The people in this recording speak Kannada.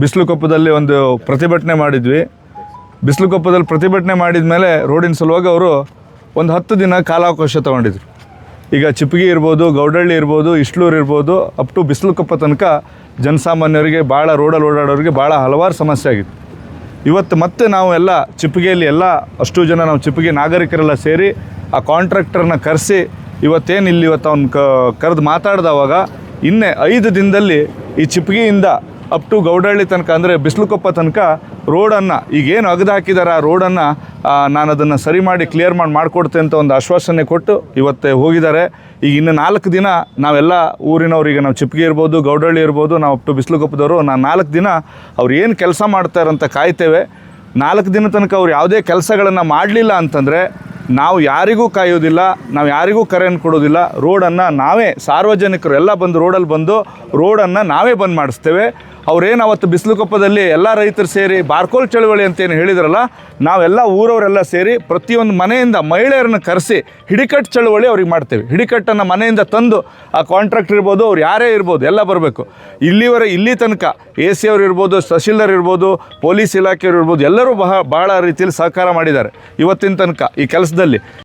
ಬಿಸಿಲುಕೊಪ್ಪದಲ್ಲಿ ಒಂದು ಪ್ರತಿಭಟನೆ ಮಾಡಿದ್ವಿ. ಬಿಸಿಲುಕೊಪ್ಪದಲ್ಲಿ ಪ್ರತಿಭಟನೆ ಮಾಡಿದ ಮೇಲೆ ರೋಡಿನ ಸಲುವಾಗಿ ಅವರು ಒಂದು 10 ದಿನ ಕಾಲಾವಕಾಶ ತೊಗೊಂಡಿದ್ರು. ಈಗ ಚಿಪ್ಪಗಿ ಇರ್ಬೋದು, ಗೌಡಹಳ್ಳಿ ಇರ್ಬೋದು, ಇಸ್ಲೂರು ಇರ್ಬೋದು, ಅಪ್ ಟು ಬಿಸಿಲುಕೊಪ್ಪ ತನಕ ಜನಸಾಮಾನ್ಯರಿಗೆ ಭಾಳ ರೋಡಲ್ಲಿ ಓಡಾಡೋರಿಗೆ ಭಾಳ ಹಲವಾರು ಸಮಸ್ಯೆ ಆಗಿತ್ತು. ಇವತ್ತು ಮತ್ತೆ ನಾವು ಎಲ್ಲ ಚಿಪ್ಪಗಿಯಲ್ಲಿ ಅಷ್ಟು ಜನ ನಾವು ಚಿಪ್ಪಗಿ ನಾಗರಿಕರೆಲ್ಲ ಸೇರಿ ಆ ಕಾಂಟ್ರಾಕ್ಟರ್ನ ಕರೆಸಿ ಇವತ್ತೇನು ಇಲ್ಲಿ ಅವ್ನು ಕರೆದು ಮಾತಾಡಿದವಾಗ ಇನ್ನೇ 5 ದಿನದಲ್ಲಿ ಈ ಚಿಪ್ಪಗಿಯಿಂದ ಅಪ್ ಟು ಗೌಡಹಳ್ಳಿ ತನಕ ಅಂದರೆ ಬಿಸಿಲುಕೊಪ್ಪ ತನಕ ರೋಡನ್ನು ಈಗೇನು ಅಗದು ಹಾಕಿದ್ದಾರೆ ಆ ರೋಡನ್ನು ನಾನು ಅದನ್ನು ಸರಿ ಮಾಡಿ ಕ್ಲಿಯರ್ ಮಾಡಿಕೊಡ್ತೇನೆ ಅಂತ ಒಂದು ಆಶ್ವಾಸನೆ ಕೊಟ್ಟು ಇವತ್ತೇ ಹೋಗಿದ್ದಾರೆ. ಈಗ ಇನ್ನು 4 ದಿನ ನಾವೆಲ್ಲ ಊರಿನವ್ರಿಗೆ ನಾವು ಚಿಪ್ಪಗಿ ಇರ್ಬೋದು, ಗೌಡಹಳ್ಳಿ ಇರ್ಬೋದು, ನಾವು ಅಪ್ ಟು ಬಿಸಿಲುಕೊಪ್ಪದವರು 4 ದಿನ ಅವ್ರು ಏನು ಕೆಲಸ ಮಾಡ್ತಾರಂತ ಕಾಯ್ತೇವೆ. 4 ದಿನ ತನಕ ಅವ್ರು ಯಾವುದೇ ಕೆಲಸಗಳನ್ನು ಮಾಡಲಿಲ್ಲ ಅಂತಂದರೆ ನಾವು ಯಾರಿಗೂ ಕಾಯೋದಿಲ್ಲ, ನಾವು ಯಾರಿಗೂ ಕರೆಯನ್ನು ಕೊಡೋದಿಲ್ಲ. ರೋಡನ್ನು ನಾವೇ ಸಾರ್ವಜನಿಕರು ಎಲ್ಲ ಬಂದು ರೋಡಲ್ಲಿ ಬಂದು ರೋಡನ್ನು ನಾವೇ ಬಂದ್ ಮಾಡಿಸ್ತೇವೆ. ಅವ್ರೇನು ಅವತ್ತು ಬಿಸಿಲುಕೊಪ್ಪದಲ್ಲಿ ಎಲ್ಲ ರೈತರು ಸೇರಿ ಬಾರ್ಕೋಲ್ ಚಳವಳಿ ಅಂತೇನು ಹೇಳಿದ್ರಲ್ಲ, ನಾವೆಲ್ಲ ಊರವರೆಲ್ಲ ಸೇರಿ ಪ್ರತಿಯೊಂದು ಮನೆಯಿಂದ ಮಹಿಳೆಯರನ್ನು ಕರೆಸಿ ಹಿಡಿಕಟ್ಟು ಚಳವಳಿ ಅವ್ರಿಗೆ ಮಾಡ್ತೇವೆ. ಹಿಡಿಕಟ್ಟನ್ನು ಮನೆಯಿಂದ ತಂದು ಆ ಕಾಂಟ್ರಾಕ್ಟರ್ ಇರ್ಬೋದು, ಅವ್ರು ಯಾರೇ ಇರ್ಬೋದು, ಎಲ್ಲ ಬರಬೇಕು. ಇಲ್ಲಿ ತನಕ AC ಅವ್ರು ಇರ್ಬೋದು, ತಹಶೀಲ್ದಾರ್ ಇರ್ಬೋದು, ಪೊಲೀಸ್ ಇಲಾಖೆಯವರು ಇರ್ಬೋದು, ಎಲ್ಲರೂ ಬಹಳ ರೀತಿಯಲ್ಲಿ ಸಹಕಾರ ಮಾಡಿದ್ದಾರೆ ಇವತ್ತಿನ ತನಕ ಈ ಕೆಲಸದಲ್ಲಿ.